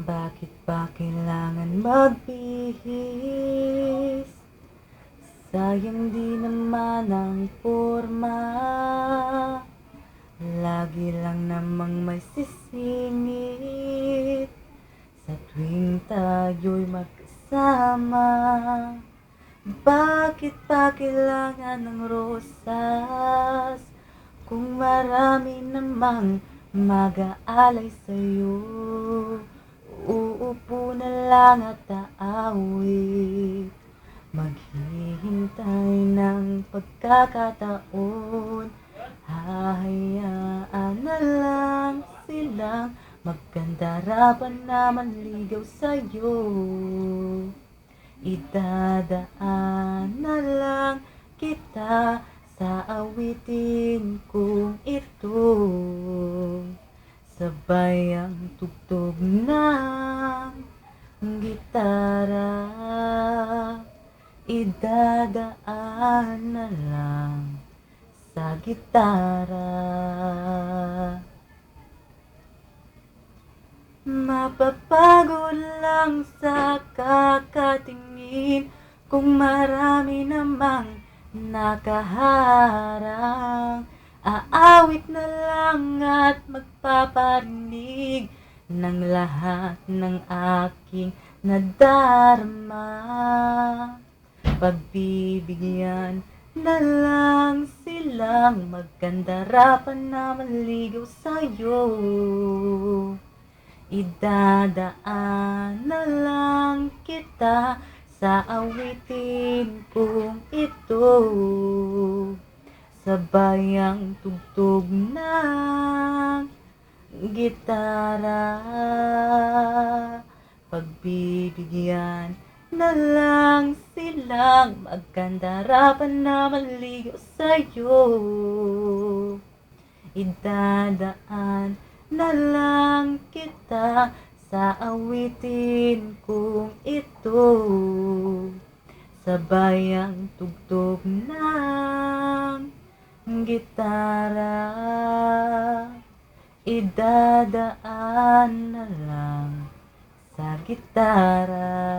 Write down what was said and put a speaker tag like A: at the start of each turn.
A: Bakit ba kailangan magbihis? Sayang di naman ang forma. Lagi lang namang may sisingit sa tuwing tayo'y magkasama. Bakit pa kailangan ng rosas kung marami namang mag-aalay sa'yo? Uupo na lang at aawit, maghihintay ng pagkakataon. Hahayaan na lang silang magkandarapan na manligaw sa'yo. Idadaan na lang kita sa awitin kong ito, sabay ang tugtog ng gitara. Idadaan na lang sa gitara. Mapapagod lang sa kakatingin kung marami namang nakaharang. Aawit na lang at magpaparinig ng lahat ng aking nadarama. Pagbibigyan na lang silang magkandarapan na manligaw sa'yo. Idadaan na lang kita sa awitin kong ito, sabay ang tugtog ng gitara. Pagbibigyan na lang silang magkandarapan na manligaw sa'yo. Idadaan na lang kita sa awitin kong ito, sabay ang tugtog ng gitara. Idadaan na lang sa gitara.